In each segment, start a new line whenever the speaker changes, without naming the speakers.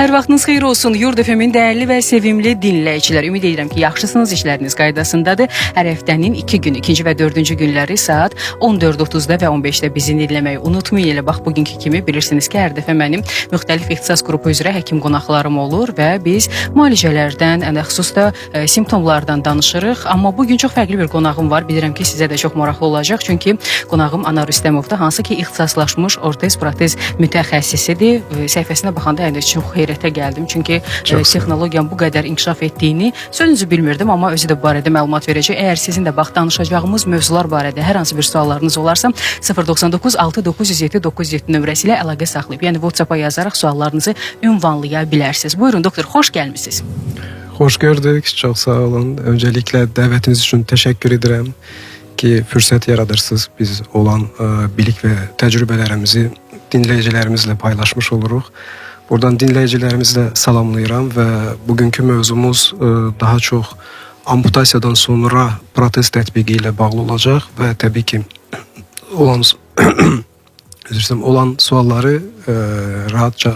Hər vaxtınız xeyir olsun. Yurd FM-in dəyərli və sevimli dinləyicilər. Ümid edirəm ki, yaxşısınız, işləriniz qaydasındadır. Hər həftənin 2 günü, 2-ci və 4-cü günləri saat 14:30-da və 15-də bizi dinləməyi unutmayın. Elə bax, bugünkü kimi bilirsiniz ki, hər dəfə mənim müxtəlif ixtisas qrupu üzrə həkim qonaqlarım olur və biz müalicələrdən, xüsusda simptomlardan danışırıq. Amma bugün çox fərqli bir qonağım var. Bilirəm ki, sizə də çox maraqlı olacaq. Çünki qonağım Anar Rüstəmovdur, hansı ki, ixtisaslaşmış ortez-protez mütəxəssisidir. Səhifəsinə baxanda çox heyrətə gəldim. Çünki texnologiyanın bu qədər inkişaf etdiyini sözünüzü bilmirdim, amma özü də bu barədə məlumat verəcək. Əgər sizin də bax danışacağımız mövzular barədə hər hansı bir suallarınız olarsa 099 6907 907 nömrəsi ilə əlaqə saxlayıb, yəni WhatsApp-a yazaraq suallarınızı ünvanlaya bilərsiniz. Buyurun doktor, xoş gəlmisiniz.
Xoş gördük, çox sağ olun. Öncəliklə dəvətiniz üçün təşəkkür edirəm ki, fürsət yaradırsınız. Biz olan bilik və təcrübələrimizi dinləyicilərimizlə paylaşmış oluruq. Buradan dinləyicilərimizlə salamlayıram və bugünkü mövzumuz daha çox amputasiyadan sonra protez tətbiqi ilə bağlı olacaq və təbii ki olan sualları rahatca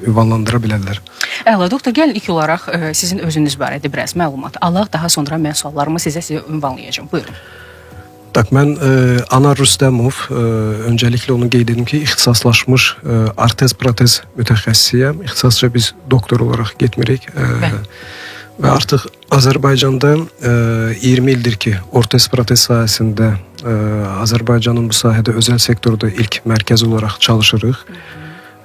ünvanlandıra bilərlər.
Əla, doktor, gəlin ilk olaraq sizin özünüz barədə biraz məlumat alaq, daha sonra mən suallarımı sizə ünvanlayacağım. Buyurun.
Mən Anar Rüstəmov, öncəliklə onu qeyd edim ki, ixtisaslaşmış ortez-protez mütəxəssisiyəm. İxtisasca biz doktor olaraq getmirik və artıq Azərbaycanda 20 ildir ki, ortez-protez sahəsində Azərbaycanın bu sahədə özəl sektorda ilk mərkəzi olaraq çalışırıq.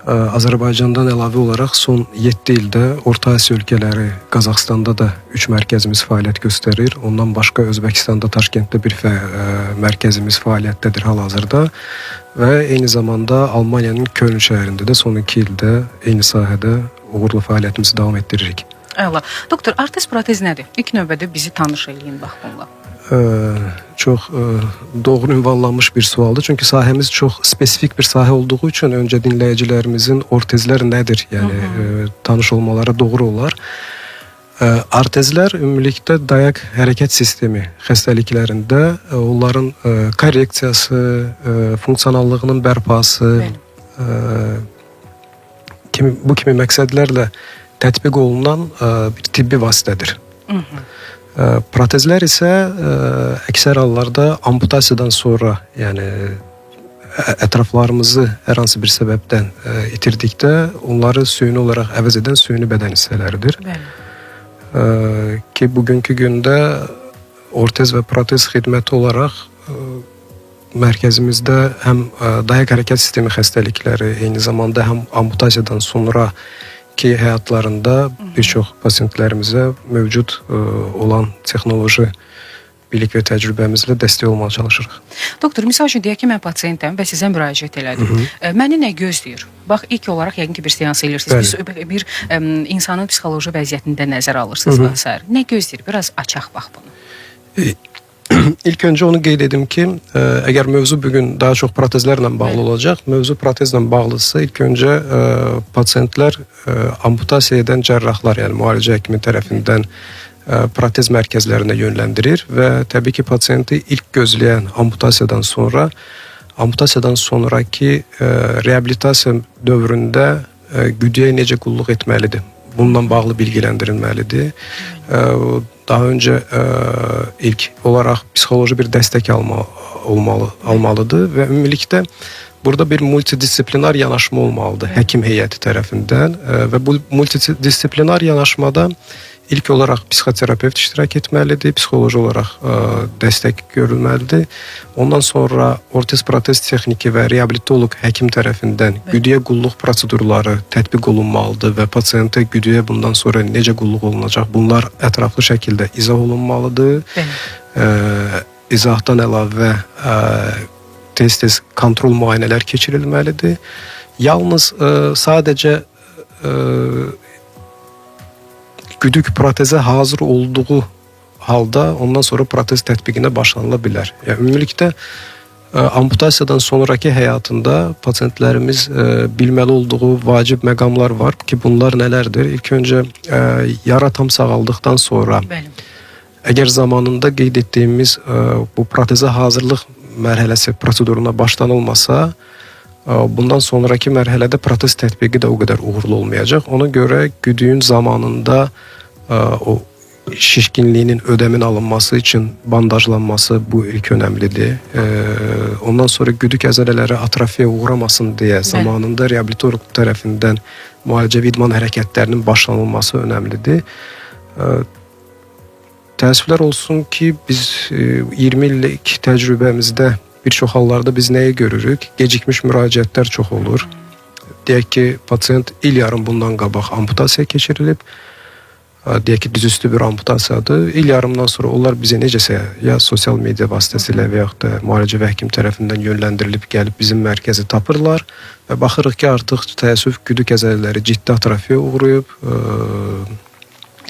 Azərbaycandan əlavə olaraq son 7 ildə Orta Asiya ölkələri, Qazaxstanda da 3 mərkəzimiz fəaliyyət göstərir. Ondan başqa Özbəkistanda, Taşkentdə bir mərkəzimiz fəaliyyətdədir hal-hazırda və eyni zamanda Almaniyanın Köln şəhərində də son 2 ildə eyni sahədə uğurlu fəaliyyətimizi davam etdiririk.
Əla. Doktor, ortez-protez nədir? İlk növbədə bizi tanış eləyin bax bununla.
Çox doğru ünvanlanmış bir sualdır. Çünki sahəmiz çox spesifik bir sahə olduğu üçün öncə dinləyicilərimizin ortezlər nədir, yəni tanış olmaları doğru olar. Ortezlər ümumilikdə dayaq hərəkət sistemi xəstəliklərində onların korreksiyası, funksionallığının bərpası bu kimi məqsədlərlə tətbiq olunan bir tibbi vasitədir. Protezlər isə əksər hallarda amputasiyadan sonra, yəni ətraflarımızı hər hansı bir səbəbdən itirdikdə onları süni olaraq əvəz edən süni bədən hissələridir. Ki bugünkü gündə ortez və protez xidməti olaraq mərkəzimizdə həm dayaq hərəkət sistemi xəstəlikləri, eyni zamanda həm amputasiyadan sonra ki həyatlarında bir çox pasientlərimizə mövcud olan texnoloji bilik və təcrübəmizlə dəstək olmağa çalışırıq.
Doktor, misal üçün deyək ki, mən pasiyentəm və sizə müraciət elədim. Məni nə gözləyir? Bax, ilk olaraq yəqin ki, bir seans eləyirsiniz. Bir insanın psixoloji vəziyyətində nəzər alırsınız və s. Nə gözləyir? Biraz açaq bax bunu.
İlk öncə onu qeyd edim ki, əgər mövzu bugün daha çox protezlərlə bağlı olacaq, mövzu protezlə bağlıdırsa, ilk öncə pasiyentlər amputasiya edən cərrahlar, yəni müalicə həkimi tərəfindən protez mərkəzlərinə yönləndirir və təbii ki, pasiyenti ilk gözləyən amputasiyadan sonraki reabilitasiya dövründə güdüyə necə qulluq etməlidir? Bununla bağlı bilgiləndirilməlidir. Daha öncə ilk olaraq psixoloji bir dəstək almalıdır və ümumilikdə burada bir multidisiplinar yanaşma olmalıdır həkim heyəti tərəfindən və bu multidisiplinar yanaşmada ilk olaraq psixoterapevt iştirak etməlidir, psixoloji olaraq dəstək görülməlidir. Ondan sonra ortez-protez texniki və reabilitoloq həkim tərəfindən güdüyə qulluq prosedurları tətbiq olunmalıdır və pasiyentə güdüyə bundan sonra necə qulluq olunacaq, bunlar ətraflı şəkildə izah olunmalıdır. İzahdan əlavə tez-tez kontrol müayinələr keçirilməlidir. Yalnız sadəcə güdük protezə hazır olduğu halda ondan sonra protez tətbiqinə başlanıla bilər. Yəni, ümumilikdə amputasiyadan sonraki həyatında pasiyentlərimiz bilməli olduğu vacib məqamlar var ki, bunlar nələrdir? İlk öncə yara tam sağaldıqdan sonra əgər zamanında qeyd etdiyimiz bu protezə hazırlıq mərhələsi proseduruna başlanılmasa, Bundan sonraki mərhələdə protez tətbiqi də o qədər uğurlu olmayacaq. Ona görə güdüyün zamanında o şişkinliyinin ödəmin alınması üçün bandajlanması bu ilk önəmlidir. Ondan sonra güdük əzələləri atrofiya uğramasın deyə zamanında reabilitolog tərəfindən müalicəvi idman hərəkətlərinin başlanılması önəmlidir. Təəssüflər olsun ki, biz 20 illik təcrübəmizdə bir çox hallarda biz nəyi görürük? Gecikmiş müraciətlər çox olur. Deyək ki, pasiyent il yarım bundan qabaq amputasiya keçirilib. Deyək ki, dizüstü bir amputasiyadır. İl yarımdan sonra onlar bizə necəsə ya sosial media vasitəsilə və yaxud da müalicəvi həkim tərəfindən yönləndirilib gəlib bizim mərkəzi tapırlar və baxırıq ki, artıq təəssüf güdük əzələləri ciddi atrofiya uğrayıb.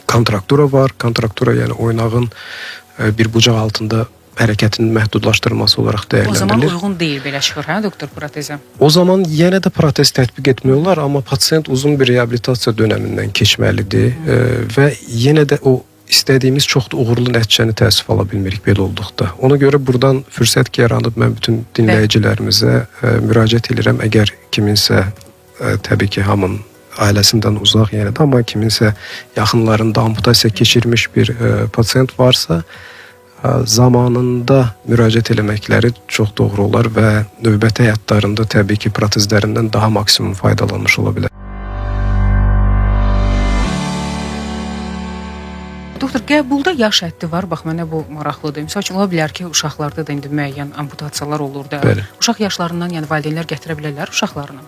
Kontraktura var. Kontraktura yəni oynağın bir bucaq altında hərəkətinin məhdudlaşdırılması olaraq dəyərləndirilir.
O zaman uyğun deyil belə çıxır, hə doktor, protezə?
O zaman yenə də protez tətbiq etmək olar, amma pasiyent uzun bir reabilitasiya dönəmindən keçməlidir və yenə də o istədiyimiz çox da uğurlu nəticəni təəssüf ala bilmirik belə olduqda. Ona görə buradan fürsət yaranıb mən bütün dinləyicilərimizə müraciət edirəm. Əgər kiminsə təbii ki, hamının ailəsindən uzaq yenə də, amma kiminsə yaxınlarında amputasiya keçirmiş bir pasiyent varsa, zamanında müraciət eləməkləri çox doğru olar və növbəti həyatlarında təbii ki, protezlərindən daha maksimum faydalanmış ola bilər.
Doktor, qəbulda yaş həddi var. Bax, mənə bu maraqlıdır. Məsəl üçün, ola bilər ki, uşaqlarda da indi müəyyən amputasiyalar olur da.
Bəli.
Uşaq yaşlarından, yəni valideynlər gətirə bilərlər uşaqlarını.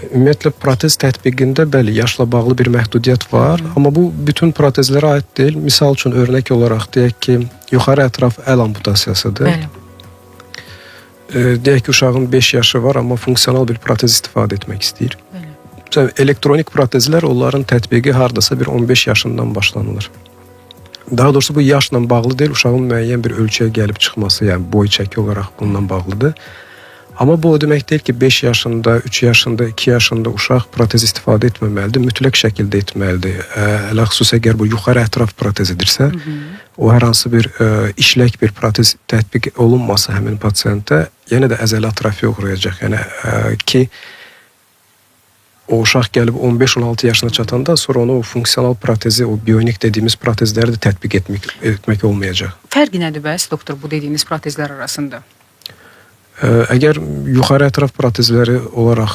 Ümumiyyətlə, protez tətbiqində bəli, yaşla bağlı bir məhdudiyyət var, amma bu bütün protezlərə aid deyil. Misal üçün, örnək olaraq deyək ki, yuxarı ətraf əl amputasiyasıdır. Deyək ki, uşağın 5 yaşı var, amma funksional bir protez istifadə etmək istəyir. Bəli. Elektronik protezlər, onların tətbiqi hardasa bir 15 yaşından başlanılır. Daha doğrusu bu yaşla bağlı deyil, uşağın müəyyən bir ölçüyə gəlib çıxması, yəni boy çəki olaraq bundan bağlıdır. Amma bu o demək deyil ki, 5 yaşında, 3 yaşında, 2 yaşında uşaq protez istifadə etməməlidir, mütləq şəkildə etməlidir. Hələ xüsusən əgər bu yuxarı ətraf protezidirsə, o hər hansı bir işlək bir protez tətbiq olunmasa həmin pasiyentə, yenə də əzəli atrofiya uğrayacaq. Yəni ki, o uşaq gəlib 15-16 yaşına çatanda sonra onu o funksional protezi, o bionik dediyimiz protezləri də tətbiq etmək olmayacaq.
Fərqi nədir bəs, doktor, bu dediyiniz protezlər arasında?
Əgər yuxarı ətraf protezləri olaraq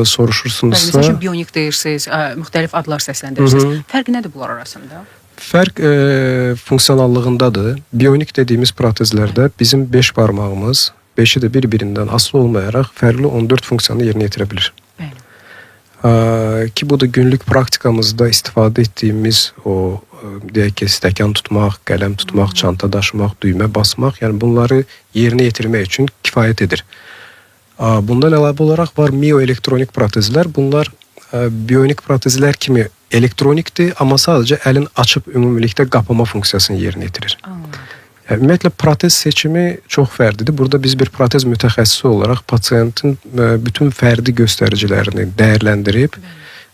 soruşursunuzsa...
Məsəl üçün, bionik deyirsiniz, müxtəlif adlar səsləndirirsiniz. Fərqi nədir bunlar arasında?
Fərq funksionallığındadır. Bionik dediyimiz protezlərdə bizim 5 barmağımız, 5-i də bir-birindən asılı olmayaraq fərqli 14 funksiyonu yerinə yetirə bilir. Ki bu da günlük praktikamızda istifadə etdiyimiz o deyək ki, stəkan tutmaq, qələm tutmaq, çanta daşımaq, düymə basmaq, yəni bunları yerinə yetirmək üçün kifayət edir. Bundan əlavə olaraq var mioelektronik protezlər. Bunlar bionik protezlər kimi elektronikdir, amma sadəcə əlin açıb ümumilikdə qapama funksiyasını yerinə yetirir. Yəni, ümumiyyətlə, protez seçimi çox fərdidir. Burada biz bir protez mütəxəssisi olaraq pasiyentin bütün fərdi göstəricilərini dəyərləndirib,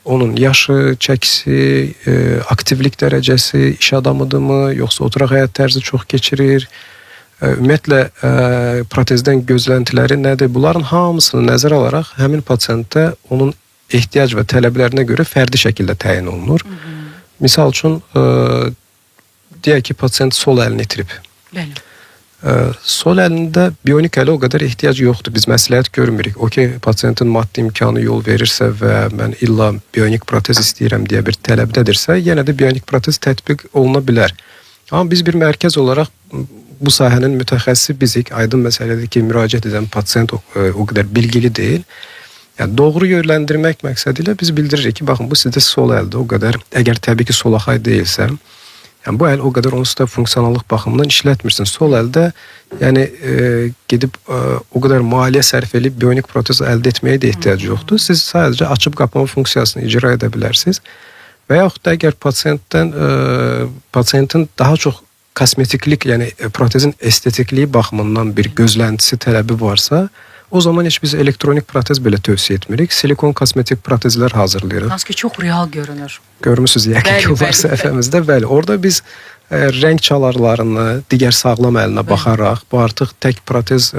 onun yaşı, çəkisi, aktivlik dərəcəsi, iş adamıdırmı, yoxsa oturaq həyat tərzi çox keçirir, ümumiyyətlə, protezdən gözləntiləri nədir? Bunların hamısını nəzərə alaraq həmin pasiyentə onun ehtiyac və tələblərinə görə fərdi şəkildə təyin olunur. Misal üçün, deyək ki, pasiyent sol əlini itirib.
Bəli.
Sol əlində bionik ələ o qədər ehtiyac yoxdur. Biz məsləhət görmürük. O ki, pasiyentin maddi imkanı yol verirsə və mən illa bionik protez istəyirəm deyə bir tələbdədirsə, yenə də bionik protez tətbiq oluna bilər. Amma biz bir mərkəz olaraq bu sahənin mütəxəssisi bizik. Aydın məsələdir ki, müraciət edən pasiyent o qədər bilgili deyil. Yəni, doğru yönləndirmək məqsədilə biz bildiririk ki, baxın, bu sizdə sol əldə o qədər, əgər təbii ki, solaxay deyilsə, yəni bu əl o qədər onsuz da funksionallıq baxımından işlətmirsin. Sol əldə yəni gedib o qədər maliyyə sərf edib bionik protez əldə etməyə də ehtiyac yoxdur. Siz sadəcə açıb qapama funksiyasını icra edə bilərsiniz. Və yaxud da əgər pasiyentin daha çox kosmetiklik, yəni protezin estetikliyi baxımından bir gözləntisi, tələbi varsa, O zaman heç biz elektronik protez belə tövsiyə etmirik. Silikon kosmetik protezlər hazırlayırıq.
Hansı ki çox real görünür.
Görmüsünüz yəqin ki, var səhifəmizdə. Bəli, orada biz rəng çalarlarını, digər sağlam əlinə baxaraq, bu artıq tək protez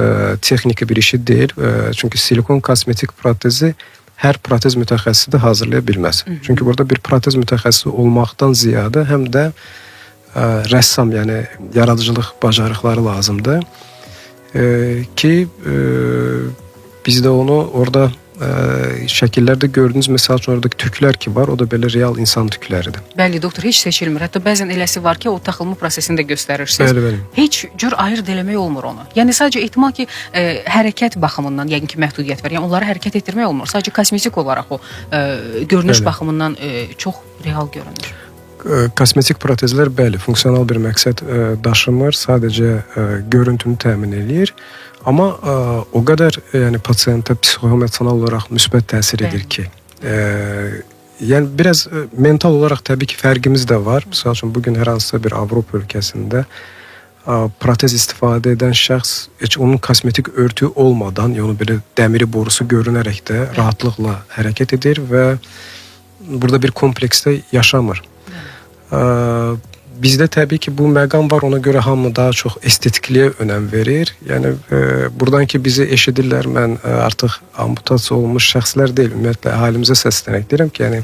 texniki bir işi deyil. Çünki silikon kosmetik protezi hər protez mütəxəssisi də hazırlaya bilməz. Çünki burada bir protez mütəxəssisi olmaqdan ziyadə həm də rəssam, yəni yaradıcılıq bacarıqları lazımdır ki biz də onu orada şəkillərdə gördüyünüz, məsəl üçün oradakı tüklər ki var, o da belə real insan tükləridir.
Bəli, doktor, heç seçilmir. Hətta bəzən eləsi var ki, o taxılma prosesini də göstərirsiniz.
Bəli, bəli.
Heç cür ayırd eləmək olmur onu. Yəni sadəcə ehtimal ki, hərəkət baxımından yəqin ki, məhdudiyyət var. Yəni onları hərəkət etdirmək olmur. Sadəcə kosmetik olaraq o görünüş baxımından çox real görünür.
Kosmetik protezlər bəli, funksional bir məqsəd daşımır, sadəcə görüntünü təmin eləyir. Amma o qədər yəni pasiyentə psixoemosional olaraq müsbət təsir edir ki, yəni biraz mental olaraq təbii ki fərqimiz də var. Məsəl üçün bu gün hər hansısa bir Avropa ölkəsində protez istifadə edən şəxs heç onun kosmetik örtüyü olmadan, yəni belə dəmiri borusu görünərək də rahatlıqla hərəkət edir və burada bir kompleksdə yaşamır. Bizdə təbii ki, bu məqam var, ona görə hamı daha çox estetikliyə önəm verir. Yəni, buradan ki, bizi eşidirlər, mən artıq amputasiya olmuş şəxslər deyil, ümumiyyətlə, əhalimizə səslənərək deyirəm ki, yəni,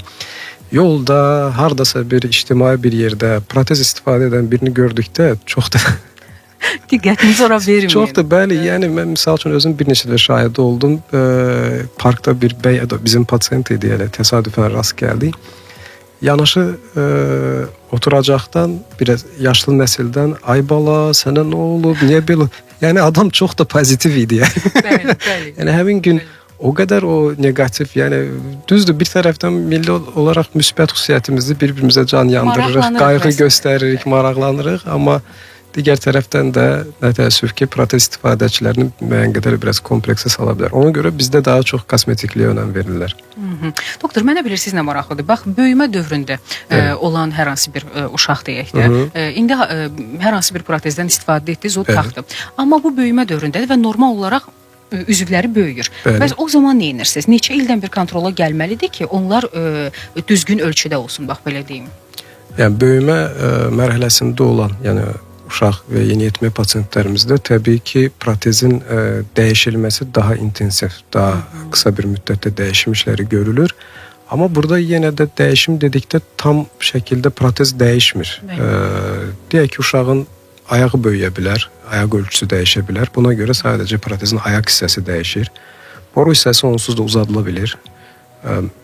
yolda, hardasa bir ictimai bir yerdə protez istifadə edən birini gördükdə çox da...
Diqqətinizi ora verməyin.
Çox da, bəli, yəni, mən misal üçün özüm bir neçə də şahidi oldum. Parkda bir bəy, bizim pasiyent idi, elə təsadüfən rast gəldik. Yanaşı oturacaqdan biraz yaşlı nəsildən ay bala, sənə nə olub, niyə belə? Yəni adam çox da pozitiv idi.
Bəli, bəli.
Yəni həmin gün o qədər o negativ, yəni düzdür, bir tərəfdən milli olaraq müsbət xüsusiyyətimizi bir-birimizə can yandırırıq, qayğı göstəririk, maraqlanırıq, amma digər tərəfdən də nə təəssüf ki, protez istifadəçilərini müəyyən qədər biraz kompleksə sala bilər. Ona görə bizdə daha çox kosmetikliyə önəm verirlər.
Doktor, mənə bilirsiniz nə maraqlıdır? Bax, böyümə dövründə olan hər hansı bir uşaq deyək də, indi hər hansı bir protezdən istifadə etdiniz, o taxtı. Amma bu böyümə dövründədir və normal olaraq üzvləri böyüyür. Bəs o zaman nə edirsiniz? Neçə ildən bir kontrola gəlməlidir ki, onlar düzgün ölçüdə olsun, bax belə deyim. Yəni,
böyümə mərhələsində olan, yəni uşaq və yeniyetmə pasiyentlərimizdə təbii ki, protezin dəyişilməsi daha intensiv, daha qısa bir müddətdə dəyişim işləri görülür. Amma burada yenə də dəyişim dedikdə tam şəkildə protez dəyişmir. Deyək ki, uşağın ayağı böyüyə bilər, ayaq ölçüsü dəyişə bilər. Buna görə sadəcə protezin ayaq hissəsi dəyişir. Boru hissəsi onsuz da uzadıla bilir.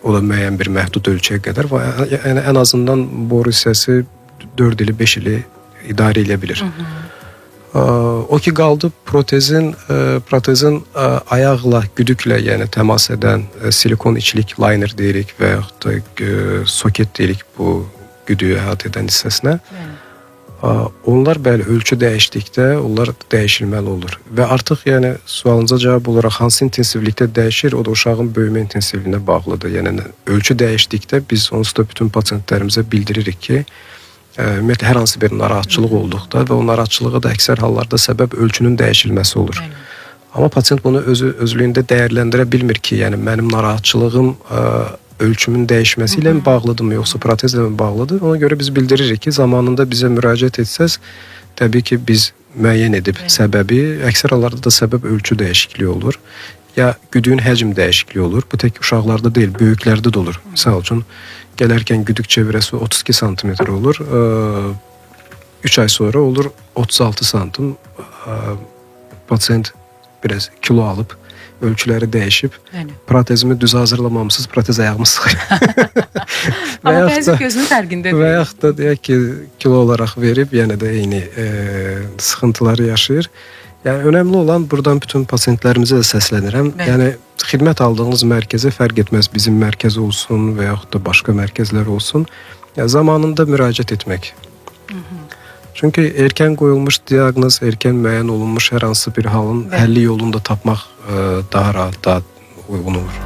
O da müəyyən bir məhdud ölçüyə qədər. Yəni, ən azından boru hissəsi 4 ili, 5 ili idarə edə bilir. O ki qaldı protezin ayaqla, güdüklə, yəni təmas edən silikon içlik liner deyirik və yaxud da soket deyirik bu güdüyü əhatə edən hissəsinə. Onlar bəli ölçü dəyişdikdə onlar dəyişilməli olur. Və artıq yəni sualınıza cavab olaraq hansı intensivlikdə dəyişir, o da uşağın böyümə intensivliyinə bağlıdır. Yəni ölçü dəyişdikdə biz onsuz da bütün pasiyentlərimizə bildiririk ki, ümumiyyətlə hər hansı bir narahatçılıq olduqda və o narahatçılığa da əksər hallarda səbəb ölçünün dəyişilməsi olur. Amma pasiyent bunu özlüyündə dəyərləndirə bilmir ki, yəni mənim narahatçılığım ölçümün dəyişməsi ilə mi bağlıdır, yoxsa protezlə mi bağlıdır? Ona görə biz bildiririk ki, zamanında bizə müraciət etsəz, təbii ki, biz müəyyən edib səbəbi, əksər hallarda da səbəb ölçü dəyişikliyi olur. Ya güdüyün həcm dəyişikliyi olur. Bu tək uşaqlarda deyil, böyüklərdə də olur. Məsəl üçün, gələrkən güdük çevrəsi 32 cm olur. 3 ay sonra olur 36 cm. Pasiyent biraz kilo alıb, ölçüləri dəyişib, protezimi düz hazırlamamısınız, protez ayağımı sıxır.
Amma bəzi gözünün fərqində deyil.
Və yaxud da deyək ki, kilo olaraq verib, yenə də eyni sıxıntıları yaşayır. Yəni, önəmli olan buradan bütün pasiyentlərimizə də səslənirəm. Yəni, xidmət aldığınız mərkəzə fərq etməz, bizim mərkəz olsun və yaxud da başqa mərkəzlər olsun. Yəni, zamanında müraciət etmək. Çünki erkən qoyulmuş diaqnoz, erkən müəyyən olunmuş hər hansı bir halın həlli yolunu da tapmaq daha rahat, daha uyğun olur.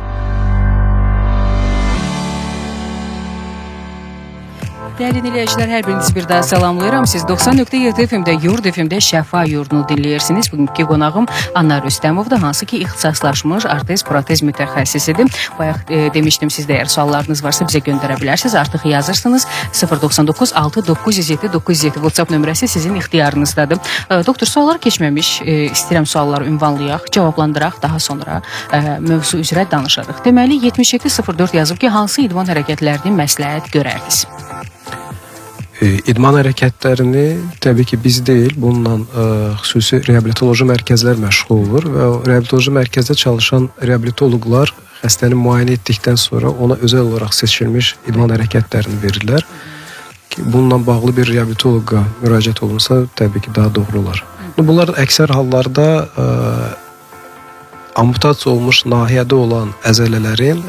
Dəyərli dinləyicilər, hər birinizi bir daha salamlayıram. Siz 90.7 FM-də Yurd FM-də Şəfa Yurdunu dinləyirsiniz. Bugünkü qonağım Anna Rüstəmovdur, hansı ki ixtisaslaşmış artez-protez mütəxəssisidir. Bayaq demişdim, siz də əgər suallarınız varsa bizə göndərə bilərsiniz. Artıq yazırsınız. 099 6 907 907 WhatsApp nömrəsi sizin ixtiyarınızdadır. Doktor, suallar keçməmiş, istəyirəm sualları ünvanlayaq, cavablandıraq, daha sonra mövzu üzrə danışarıq. Deməli, 7704 yazıb ki, hansı idman hərəkətlərini məsləhət görərdiniz?
İdman hərəkətlərini təbii ki biz deyil, bununla xüsusi reabilitoloji mərkəzlər məşğul olur və o reabilitoloji mərkəzdə çalışan reabilitoloqlar xəstəni müayinə etdikdən sonra ona özəl olaraq seçilmiş idman hərəkətlərini verirlər. Bununla bağlı bir reabilitoloqa müraciət olunsa təbii ki daha doğru olar. Bunlar əksər hallarda amputasiya olmuş nahiyədə olan əzələlərin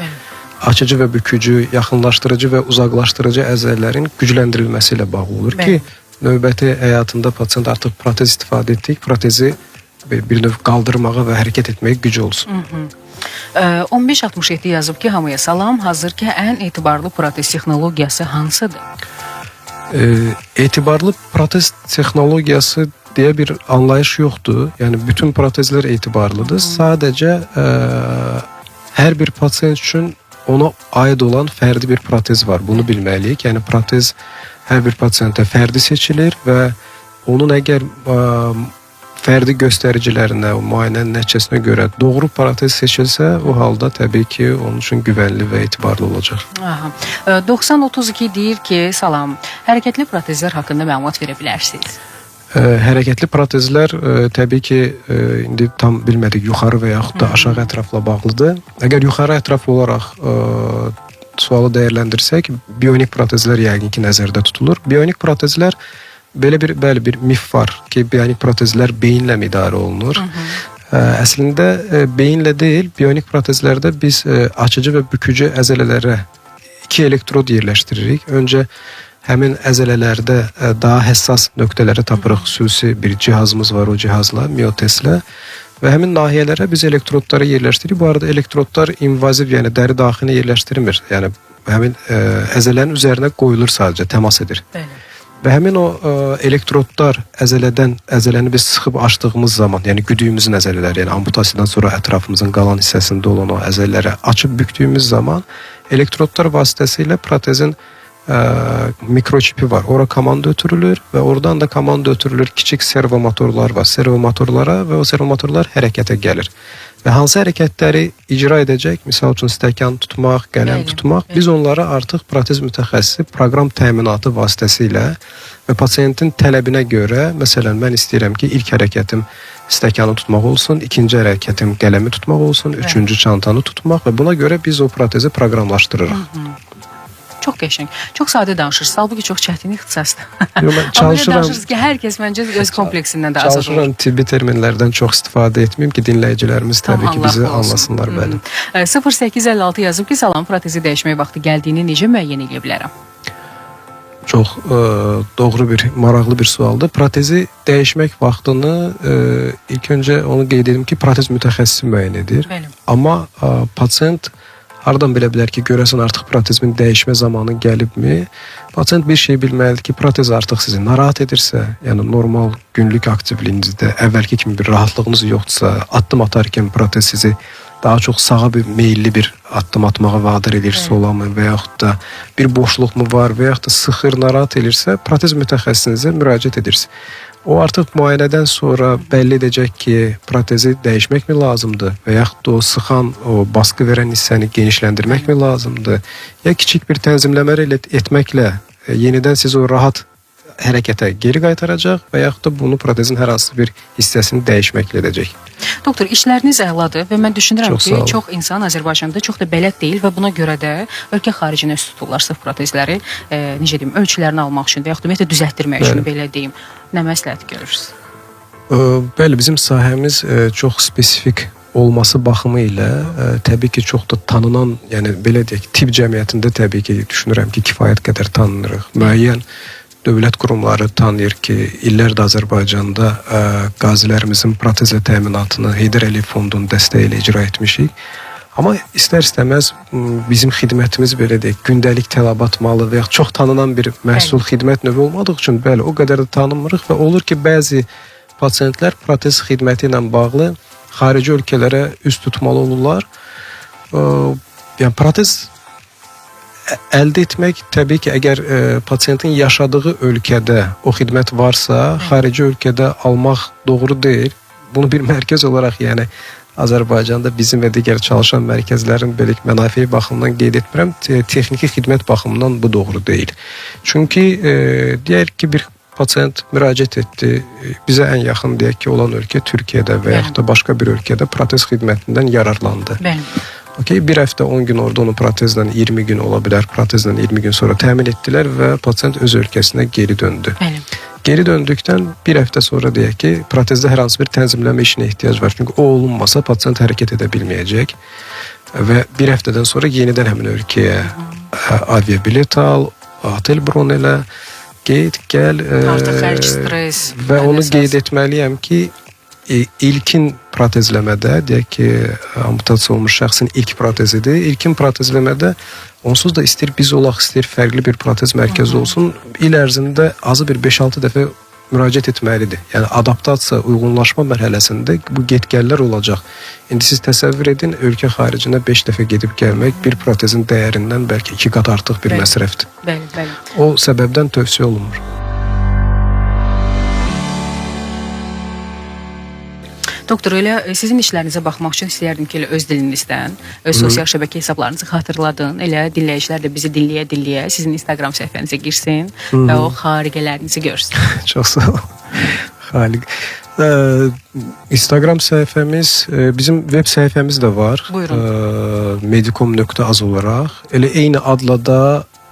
açıcı və bükücü, yaxınlaşdırıcı və uzaqlaşdırıcı əzələlərin gücləndirilməsi ilə bağlı olur ki, növbəti həyatında pasiyent artıq protez istifadə etdik, protezi bir növ qaldırmağa və hərəkət etməyə gücü olsun.
1567 yazıb ki, hamıya salam, hazır ki, ən etibarlı protez texnologiyası hansıdır?
Etibarlı protez texnologiyası deyə bir anlayış yoxdur. Yəni, bütün protezlər etibarlıdır. Sadəcə hər bir pasiyent üçün ona aid olan fərdi bir protez var. Bunu bilməliyik. Yəni, protez hər bir pasiyentə fərdi seçilir və onun əgər fərdi göstəricilərinə, müayinənin nəticəsinə görə doğru protez seçilsə, o halda təbii ki, onun üçün güvənli və etibarlı olacaq.
9032 deyir ki, salam, hərəkətli protezlər haqqında məlumat verə bilərsiniz.
Hərəkətli protezlər təbii ki, indi tam bilmədik, yuxarı və yaxud da aşağı ətrafla bağlıdır. Əgər yuxarı ətraf olaraq sualı dəyərləndirsək, bionik protezlər yəqin ki, nəzərdə tutulur. Bionik protezlər belə bir mif var ki, bionik protezlər beyinlə idarə olunur. Əslində beyinlə deyil, bionik protezlərdə biz açıcı və bükücü əzələlərə 2 elektrod yerləşdiririk. Öncə həmin əzələlərdə daha həssas nöqtələri tapırıq. Xüsusi bir cihazımız var, o cihazla, mioteslə və həmin nahiyələrə biz elektrodları yerləşdiririk. Bu arada elektrodlar invaziv, yəni dəri daxilinə yerləşdirilmir. Yəni həmin əzələnin üzərinə qoyulur sadəcə, təmas edir. Və həmin o elektrodlar əzələni biz sıxıb açdığımız zaman, yəni güdüyümüzün əzələləri, yəni amputasiyadan sonra ətrafımızın qalan hissəsində olan o əzələləri açıb bükdüyümüz zaman elektrodlar vasitəsilə protezin mikroçipi var. Ora komanda ötürülür və oradan da komanda ötürülür kiçik servomotorlar var. Servomotorlara və o servomotorlar hərəkətə gəlir. Və hansı hərəkətləri icra edəcək, misal üçün stəkan tutmaq, qələm tutmaq, biz onlara artıq protez mütəxəssisi proqram təminatı vasitəsilə və pasiyentin tələbinə görə, məsələn, mən istəyirəm ki, ilk hərəkətim stəkanı tutmaq olsun, ikinci hərəkətim qələmi tutmaq olsun, üçüncü çantanı tutmaq və buna görə biz o protezi proqramlaşdırırıq.
Çox qəşəng. Çox sadə danışırsınız. Halbuki çox çətin ixtisasdır.
Mən çalışıram
ki, hər kəs məncə öz kompleksindən də azad olur.
Çalışıram tibbi terminlərdən çox istifadə etməyim ki, dinləyicilərimiz təbii ki, bizi anlasınlar.
0856 yazıb ki, salam, protezi dəyişmək vaxtı gəldiyini necə müəyyən edə bilərəm?
Çox doğru bir, maraqlı bir sualdır. Protezi dəyişmək vaxtını ilk öncə onu qeyd edim ki, protez mütəxəssisi müəyyən edir. Amma pasiyent hardan bilə bilər ki, görəsən artıq protezimin dəyişmə zamanı gəlibmi? Pasiyent bir şey bilməlidir ki, protez artıq sizi narahat edirsə, yəni normal günlük aktivliyinizdə əvvəlki kimi bir rahatlığınız yoxdursa, addım atarkən protez sizi daha çox sağa bir meyilli bir addım atmağa vadar edir, sola mı və yaxud da bir boşluq mu var və yaxud da sıxır, narahat edirsə, protez mütəxəssisinizə müraciət edirsiniz. O artıq müayinədən sonra bəlli edəcək ki, protezi dəyişmək mi lazımdır və yaxud da o sıxan, o baskı verən hissəni genişləndirmək mi lazımdır, ya kiçik bir tənzimləmə etməklə yenidən siz o rahat hərəkətə geri qaytaracaq və yaxud da bunu protezin hər hansı bir hissəsini dəyişməklə edəcək.
Doktor, işləriniz əladır və mən düşünürəm ki, çox insan Azərbaycanda çox da bələd deyil və buna görə də ölkə xaricinə üst tuturlar sırf protezləri, necə deyim, ölçülərini almaq üçün və yaxud da ümumiyyətlə düzəltdirmək üçün, belə deyim. Nə məsləhət görürsünüz?
Bəli, bizim sahəmiz çox spesifik olması baxımı ilə təbii ki, çox da tanınan, yəni belə deyək, tibb cəmiyyətində təbii ki, düşünürəm ki, kifayət qədər tanınırıq. Müəyyən dövlət qurumları tanıyır ki, illərdə Azərbaycanda qazilərimizin protezlə təminatını Heydər Əliyev Fondunun dəstəyi ilə icra etmişik. Amma istər-istəməz bizim xidmətimiz belə deyək, gündəlik tələbat malı və ya çox tanınan bir məhsul, xidmət növü olmadığı üçün bəli, o qədər də tanınmırıq və olur ki, bəzi pasientlər protez xidməti ilə bağlı xarici ölkələrə üz tutmalı olurlar. Yəni protez əldə etmək təbii ki, əgər pasientin yaşadığı ölkədə o xidmət varsa, xarici ölkədə almaq doğru deyil. Bunu bir mərkəz olaraq, yəni Azərbaycanda bizim və digər çalışan mərkəzlərin belə mənafi baxımından qeyd etmirəm, texniki xidmət baxımından bu doğru deyil. Çünki deyək ki, bir pasient müraciət etdi, bizə ən yaxın deyək ki, olan ölkə Türkiyədə və yaxud da başqa bir ölkədə protez xidmətindən yararlandı.
Bəli.
Okay, bir həftə 10 gün orada onu protezlə 20 gün ola bilər, protezlə 20 gün sonra təmin etdilər və pasient öz ölkəsinə geri döndü.
Bəli.
Geri döndükdən bir həftə sonra deyək ki, protezdə hər hansı bir tənzimləmə işinə ehtiyac var. Çünki o olunmasa pasient hərəkət edə bilməyəcək və bir həftədən sonra yenidən həmin ölkəyə aviabilet al, otel bron elə, get, gəl
Artıq xərc, stres
və onu qeyd etməliyəm ki, ilkin protezləmədə, deyək ki, amputasiya olmuş şəxsin ilk protezidir. İlkin protezləmədə onsuz da istəyir biz olaq, istəyir fərqli bir protez mərkəzi olsun, il ərzində azı bir 5-6 dəfə müraciət etməlidir. Yəni adaptasiya, uyğunlaşma mərhələsində bu get-gəllər olacaq. İndi siz təsəvvür edin, ölkə xaricinə 5 dəfə gedib gəlmək bir protezin dəyərindən bəlkə 2 qat artıq bir məsrəfdir.
Bəli, bəli.
O səbəbdən tövsiyə olunmur.
Doktor, elə sizin işlərinizə baxmaq üçün istəyərdim ki, elə öz dilinizdən, öz sosial şəbəkə hesablarınızı xatırladın. Elə dinləyicilər də bizi dinləyə-dinləyə sizin Instagram səhifənizə girsin və o xariqələrinizi görsün.
Çox sağ ol. Xaliq. Instagram səhifəmiz, bizim web səhifəmiz də var.
Buyurun.
Medicom.az olaraq. Elə eyni adla da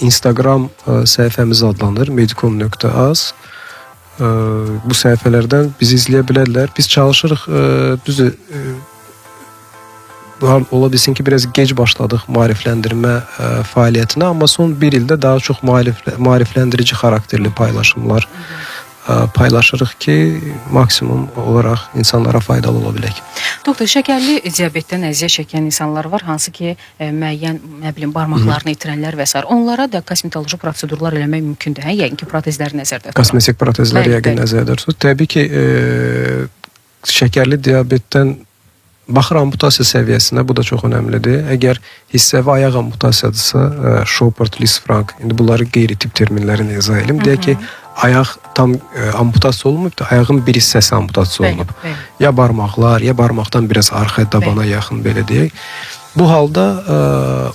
Instagram səhifəmiz adlanır. Medicom.az. Bu səhifələrdən bizi izləyə bilərlər. Biz çalışırıq, düzdür, ola bilsin ki, biraz gec başladıq maarifləndirmə fəaliyyətinə, amma son bir ildə daha çox maarifləndirici xarakterli paylaşımlar paylaşırıq ki, maksimum olaraq insanlara faydalı ola bilək.
Doktor, şəkərli diabetdən əziyyət çəkən insanlar var, hansı ki, müəyyən, nə bilim, barmaqlarını itirənlər və s. Onlara da kosmetoloji prosedurlar eləmək mümkündür. Yəqin ki, protezləri nəzərdə tutur.
Kosmetik protezlər yəqin nəzərdə tutur. Təbii ki, şəkərli diabetdən baxır amputasiya səviyyəsinə, bu da çox önəmlidir. Əgər hissəvi ayaq amputasiyadırsa, Chopard, Lisfranc, indi bunları qeyri-tip terminlərini izah edim. Deyək ki, ayaq tam amputasiya olunmub da, ayağın bir hissəsi amputasiya olunub. Ya barmaqlar, ya barmaqdan biraz arxa dabana yaxın belə deyək. Bu halda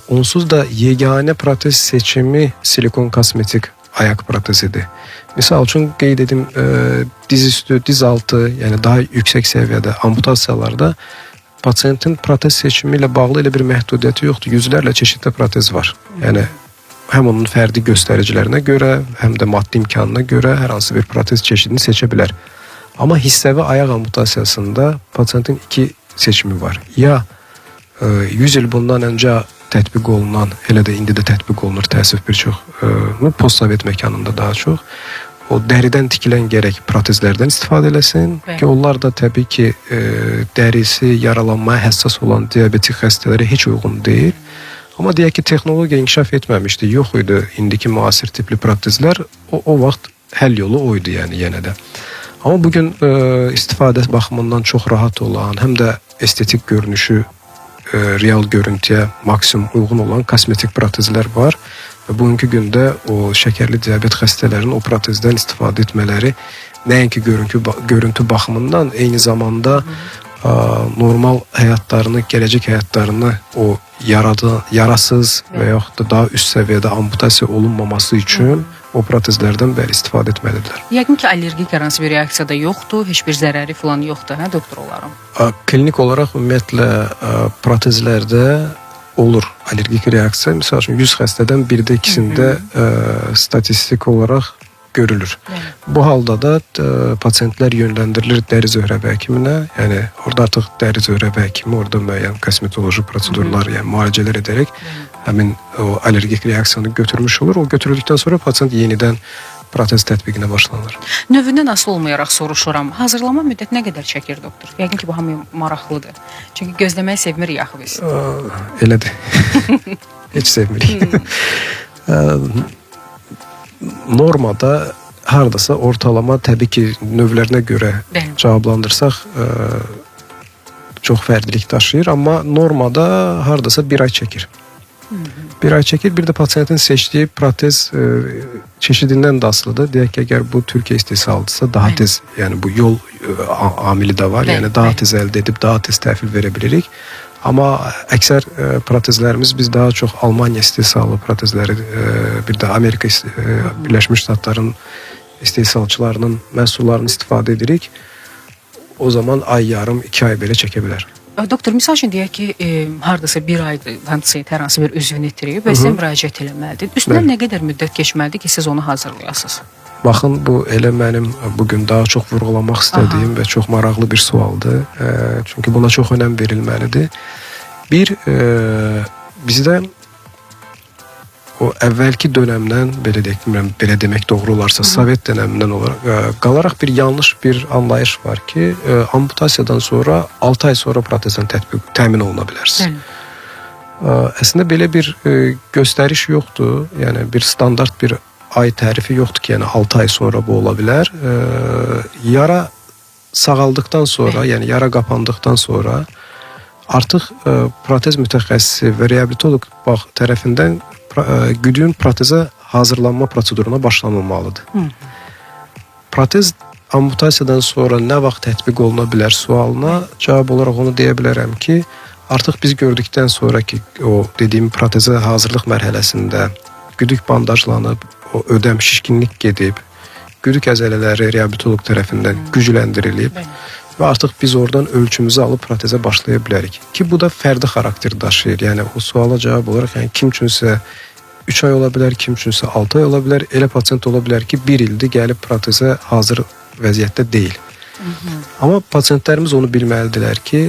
onsuz da yeganə protez seçimi silikon kosmetik ayaq protezidir. Misal üçün qeyd edim, diz üstü, diz altı, yəni daha yüksək səviyyədə amputasiyalarda pasientin protez seçimi ilə bağlı elə bir məhdudiyyəti yoxdur. Yüzlərlə çeşidli protez var. Yəni həm onun fərdi göstəricilərinə görə, həm də maddi imkanına görə hər hansı bir protez çeşidini seçə bilər. Amma hissəvi ayaq amputasiyasında pasientin iki seçimi var. Ya 100 il bundan öncə tətbiq olunan, elə də indi də tətbiq olunur təəssüf bir çox, postsovet məkanında daha çox, o dəridən tikilən gərək protezlərdən istifadə eləsin ki, onlar da təbii ki, dərisi yaralanmaya həssas olan diabetik xəstələrə heç uyğun deyil. Amma deyək ki, texnologiya inkişaf etməmişdi, yox idi indiki müasir tipli protezlər, o vaxt həll yolu oydu yəni yenə də. Amma bugün istifadə baxımından çox rahat olan, həm də estetik görünüşü real görüntüyə maksimum uyğun olan kosmetik protezlər var və bugünkü gündə o şəkərli diabet xəstələrinin o protezdən istifadə etmələri nəinki görüntü baxımından, eyni zamanda normal həyatlarını, gələcək həyatlarını o yarasız və yaxud da daha üst səviyyədə amputasiya olunmaması üçün o protezlərdən bəli istifadə etməlidirlər.
Yəqin ki, allergik hər hansı bir reaksiya da yoxdur, heç bir zərəri falan yoxdur, hə doktor olarım?
Klinik olaraq ümumiyyətlə protezlərdə olur allergik reaksiya. Misal üçün 100 xəstədən birdə ikisində statistik olaraq görülür. Bu halda da pasientlər yönləndirilir dəri-zöhrəvi həkiminə. Yəni orada artıq dəri-zöhrəvi həkimi orada müəyyən kosmetoloji prosedurlar, yəni müalicələr edərək həmin o allergik reaksiyanı götürmüş olur. O götürüldükdən sonra pasient yenidən protez tətbiqinə başlanır.
Növündən asılı olmayaraq soruşuram. Hazırlama müddəti nə qədər çəkir doktor? Yəqin ki, bu hamıya maraqlıdır. Çünki gözləməyi sevmirik axı biz.
Elədir. Heç sevmirik. Normada hardasa ortalama təbii ki, növlərinə görə cavablandırsaq çox fərqlilik daşıyır, amma normada hardasa bir ay çəkir. Bir ay çəkir, bir də pasiyentin seçdiyi protez çeşidindən də asılıdır. Deyək ki, əgər bu Türkiyə istehsalıdırsa daha tez, yəni bu yol amili də var, yəni daha tez əldə edib daha tez təhvil verə bilirik. Amma əksər protezlərimiz biz daha çox Almaniya istehsalı protezləri, bir də Amerika Birləşmiş Ştatların istehsalçılarının məhsullarını istifadə edirik. O zaman ay yarım, 2 ay belə çəkə bilər.
Doktor, misal üçün deyək ki, hardasa bir aydır hər hansı bir üzvünü itirib və sizə müraciət eləməlidir. Üstündən nə qədər müddət keçməlidir ki, siz onu hazırlayasınız?
Baxın, bu elə mənim bugün daha çox vurğulamaq istədiyim və çox maraqlı bir sualdır. Çünki buna çox önəm verilməlidir. Bir, bizdə o əvvəlki dönəmdən, belə demək doğru olarsa, Sovet dönəmindən olaraq qalaraq bir yanlış bir anlayış var ki, amputasiyadan sonra 6 ay sonra protezdən təmin oluna bilərsiniz. Əslində belə bir göstəriş yoxdur. Yəni bir standart bir ay tərifi yoxdur ki, yəni 6 ay sonra bu ola bilər. Yara sağaldıqdan sonra, yəni yara qapandıqdan sonra artıq protez mütəxəssisi və reabilitoloq tərəfindən güdüyün protezə hazırlanma proseduruna başlanılmalıdır. Protez amputasiyadan sonra nə vaxt tətbiq oluna bilər sualına cavab olaraq onu deyə bilərəm ki, artıq biz gördükdən sonra ki, o dediyim protezə hazırlıq mərhələsində güdük bandajlanıb, o ödəm şişkinlik gedib, güdük əzələləri reabilitoloq tərəfindən gücləndirilib və artıq biz oradan ölçümüzü alıb protezə başlaya bilərik. Ki, bu da fərdi xarakter daşıyır. Yəni, o suala cavab olaraq, yəni, kim üçünsə 3 ay ola bilər, kim üçünsə 6 ay ola bilər, elə pasiyent ola bilər ki, 1 ildir gəlib protezə hazır vəziyyətdə deyil. Amma pasiyentlərimiz onu bilməlidirlər ki,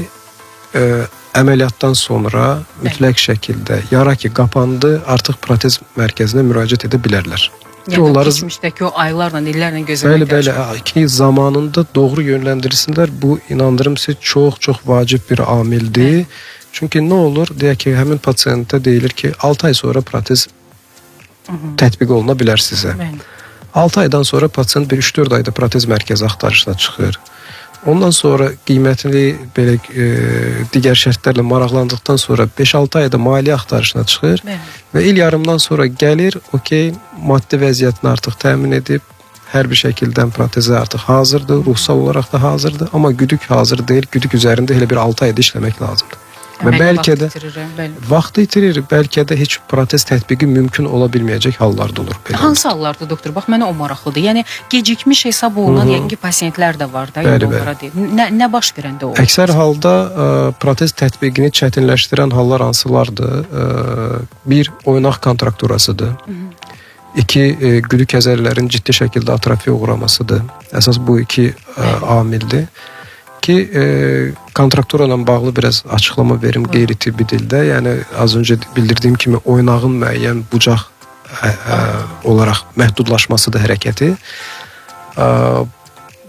əməliyyatdan sonra mütləq şəkildə yara ki, qapandı, artıq protez mərkəzinə müraciət edə bilərlər.
Yəni, keçmişdəki o aylarla, illərlə gözləmək
Bəli, ki, zamanında doğru yönləndirsinlər, bu inandırım sizə çox vacib bir amildir. Çünki nə olur, deyək ki, həmin pasiyentə deyilir ki, 6 ay sonra protez tətbiq oluna bilər sizə. 6 aydan sonra pasiyent bir 3-4 ayda protez mərkəzi axtarışına çıxır. Ondan sonra qiymətli belə digər şərtlərlə maraqlandıqdan sonra 5-6 ayda maliyyə axtarışına çıxır və il yarımdan sonra gəlir, maddi vəziyyətini artıq təmin edib, hər bir şəkildən protezə artıq hazırdır, ruhsal olaraq da hazırdır, amma güdük hazır deyil, güdük üzərində elə bir 6 ayda işləmək lazımdır. Və bəlkə də vaxt itirir, bəlkə də heç protez tətbiqi mümkün ola bilməyəcək hallarda olur.
Hansı hallarda doktor? Bax, mənə o maraqlıdır. Yəni, gecikmiş hesab olunan yəqin ki, pasiyentlər də var da. Nə baş verəndə olur?
Əksər halda protez tətbiqini çətinləşdirən hallar hansılardır? Bir, oynaq kontrakturasıdır. 2, güdük əzələlərin ciddi şəkildə atrofiya uğramasıdır. Əsas bu 2 amildir. Ki, kontraktura ilə bağlı biraz açıqlama verim qeyri-tibbi dildə. Yəni, az öncə bildirdiyim kimi oynağın müəyyən bucaq olaraq məhdudlaşmasıdır hərəkəti.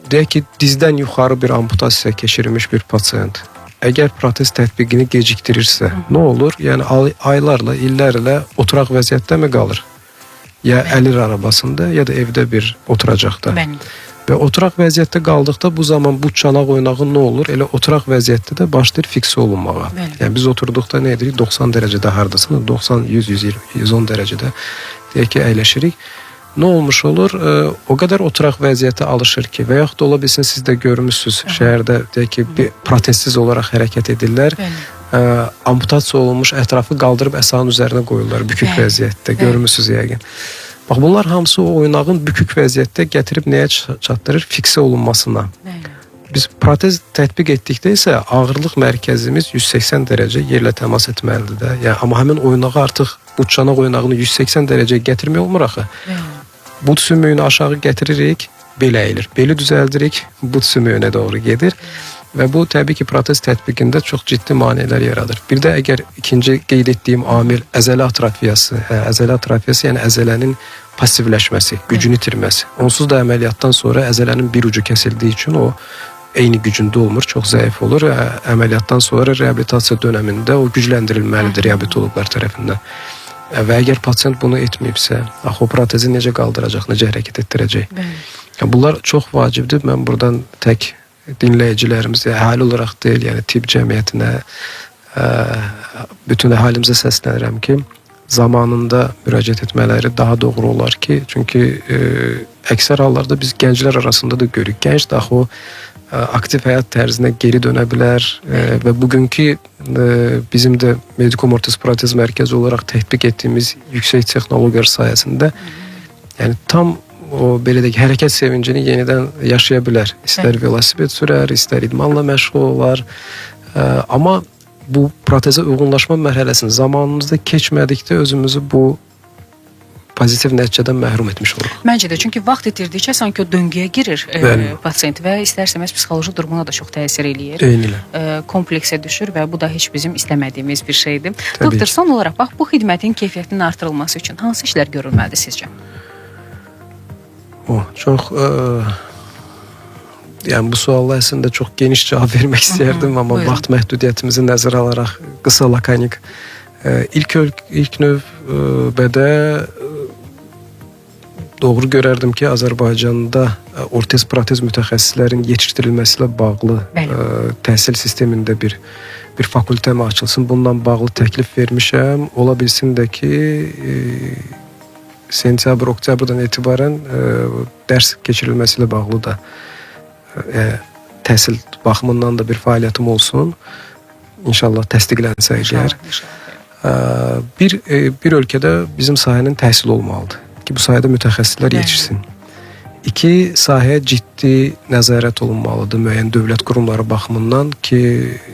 Deyək ki, dizdən yuxarı bir amputasiya keçirilmiş bir pasiyent əgər protez tətbiqini gecikdirirsə, nə olur? Yəni, aylarla, illərlə oturaq vəziyyətdə mi qalır? Ya əlir arabasında, ya da evdə bir oturacaqda. Və oturaq vəziyyətdə qaldıqda bu zaman bu çanaq oynağı nə olur? Elə oturaq vəziyyətdə də başlayır fiksə olunmağa. Yəni biz oturduqda nə edirik? 90 dərəcədə hardasın, 90, 100, 120, 110 dərəcədə deyək ki, əyləşirik. Nə olmuş olur? O qədər oturaq vəziyyətə alışır ki, və yaxud da ola bilsin siz də görmüşsünüz şəhərdə deyək ki, bir protezsiz olaraq hərəkət edirlər. Amputasiya olunmuş ətrafı qaldırıb əsanın üzərinə qoyurlar bükük vəziyyətdə. Görmüşsünüz yəqin. Bax, bunlar hamısı o oynağın bükük vəziyyətdə gətirib nəyə çatdırır? Fiksə olunmasına. Biz protez tətbiq etdikdə isə ağırlıq mərkəzimiz 180 dərəcə yerlə təmas etməlidir də. Yəni, amma həmin oynağı artıq bu çanaq oynağını 180 dərəcəyə gətirmək olmur axı. Bud sümüyünü aşağı gətiririk, belə əyilir. Beli düzəldirik, bud sümüyünə doğru gedir. və bu təbii ki, protez tətbiqində çox ciddi maneələr yaradır. Bir də əgər ikinci qeyd etdiyim amil əzələ atrofiyası, əzələ atrofiyası yəni əzələnin passivləşməsi, gücünü itirməsi. Onsuz da əməliyyatdan sonra əzələnin bir ucu kəsildiyi üçün o eyni gücündə olmur, çox zəif olur. Əməliyyatdan sonra reabilitasiya dönəmində o gücləndirilməlidir reabilitologlar tərəfindən. Və əgər pasient bunu etməyibsə, o protezi necə qaldıracaq, necə hərəkət etdirəcək? Bunlar çox vacibdir. Mən buradan tək dinləyicilərimiz, əhali olaraq deyil, yəni tibb cəmiyyətinə, bütün əhalimizə səslənirəm ki, zamanında müraciət etmələri daha doğru olar ki, çünki əksər hallarda biz gənclər arasında da görürük. Gənc də o aktiv həyat tərzinə geri dönə bilər və bugünkü bizim də Medicomortis Protez Mərkəzi olaraq tətbiq etdiyimiz yüksək texnologiyalar sayəsində yəni tam o belə deyək hərəkət sevincini yenidən yaşaya bilər. İstər velosiped sürər, istər idmanla məşğul olar. Amma bu protezə uyğunlaşma mərhələsini zamanımızda keçmədikdə özümüzü bu pozitiv nəticədən məhrum etmiş oluruq.
Məncə də, çünki vaxt itirdikcə sanki o döngüyə girir pasient və istərsəməz psixoloji durumuna da çox təsir eləyir.
Eynilə.
Kompleksə düşür və bu da heç bizim istəmədiyimiz bir şeydir. Doktor, son olaraq bax bu xidmətin keyfiyyətinin artırılması üçün hansı işlər görülməlidir sizcə?
Çox yəni bu suala əslində çox geniş cavab vermək istəyərdim, amma vaxt məhdudiyyətimizi nəzərə alaraq qısa lakonik ilk növbədə doğru görərdim ki, Azərbaycanda ortez protez mütəxəssislərin yetişdirilməsi ilə bağlı təhsil sistemində bir fakültə açılsın. Bununla bağlı təklif vermişəm. Ola bilsin də ki, sentyabr, oktyabrdan etibarən dərs keçirilməsi ilə bağlı da təhsil baxımından da bir fəaliyyətim olsun. İnşallah təsdiqlənsə əgər. Bir ölkədə bizim sahənin təhsil olmalıdır ki, bu sahədə mütəxəssislər yetişsin. 2, sahəyə ciddi nəzarət olunmalıdır müəyyən dövlət qurumları baxımından ki,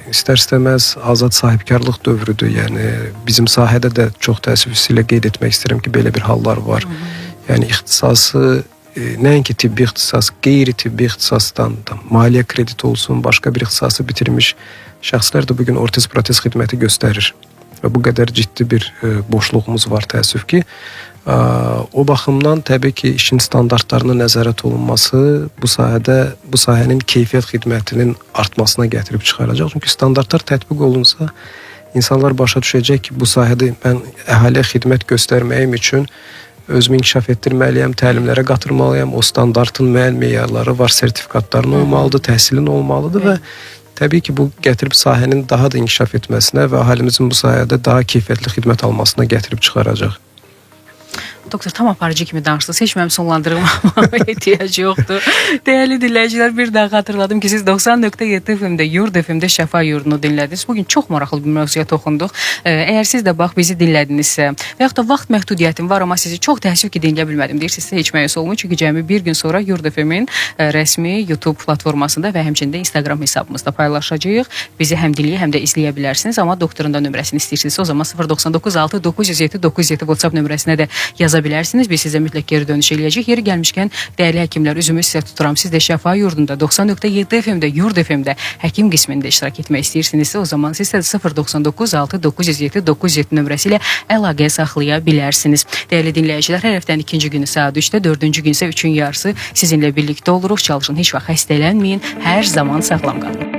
istər-istəməz azad sahibkarlıq dövrüdür. Yəni bizim sahədə də çox təəssüflə qeyd etmək istəyirəm ki, belə bir hallar var. Yəni ixtisası nəinki tibbi ixtisas, qeyri-tibbi ixtisasdan da maliyyə krediti olsun, başqa bir ixtisası bitirmiş şəxslər də bugün ortez protez xidməti göstərir. Və bu qədər ciddi bir boşluğumuz var təəssüf ki. O baxımdan təbii ki, işin standartlarına nəzarət olunması bu sahənin keyfiyyət xidmətinin artmasına gətirib çıxaracaq. Çünki standartlar tətbiq olunsa, insanlar başa düşəcək ki, bu sahədə mən əhaliyə xidmət göstərməyim üçün özümü inkişaf etdirməliyəm, təlimlərə qatırmalıyam, o standartın müəyyən meyarları var, sertifikatların olmalıdır, təhsilin olmalıdır və təbii ki, bu gətirib sahənin daha da inkişaf etməsinə və əhalimizin bu sahədə daha keyfiyyətli xidmət almasına gətirib çıxaracaq.
Doktor, tam aparıcı kimi danışdınız. Heç mənim sonlandırılmama ehtiyac yoxdur. Dəyərli dinləyicilər, bir daha xatırladım ki, siz 90.7 FM-də, Yurd FM-də Şəfa Yurdunu dinlədiniz. Bugün çox maraqlı bir mövzuya toxunduq. Əgər siz də bax bizi dinlədinizsə və yaxud da vaxt məhdudiyyətim var, amma sizi çox təəssüf ki, dinləyə bilmədim deyirsinizsə, heç məyus olmuyor. Çünki cəmi bir gün sonra Yurd FM-in rəsmi YouTube platformasında və həmçində Instagram hesabımızda paylaşacağıq. Bizi həm dinləyə, həm də izləyə bilərsiniz. Amma doktorun da nömrəsini istəyirsinizsə, o zaman 099 6 907 907 WhatsApp nömrəsinə də yaza bilərsiniz. Biz sizə mütləq geri dönüş eləyəcək. Yeri gəlmişkən, dəyərli həkimlər, üzümü sizə tuturam. Siz də Şəfa Yurdunda 90.7 FM-də, Yurd FM-də həkim qismində iştirak etmək istəyirsinizsə, o zaman siz də 099 6 907 907 nömrəsi ilə əlaqə saxlaya bilərsiniz. Dəyərli dinləyicilər, hər həftənin 2-ci günü saat 3-də, 4-cü gün isə 3-ün yarısı sizinlə birlikdə oluruq. Çalışın, heç vaxt xəstələnməyin, hər zaman sağlam qalın.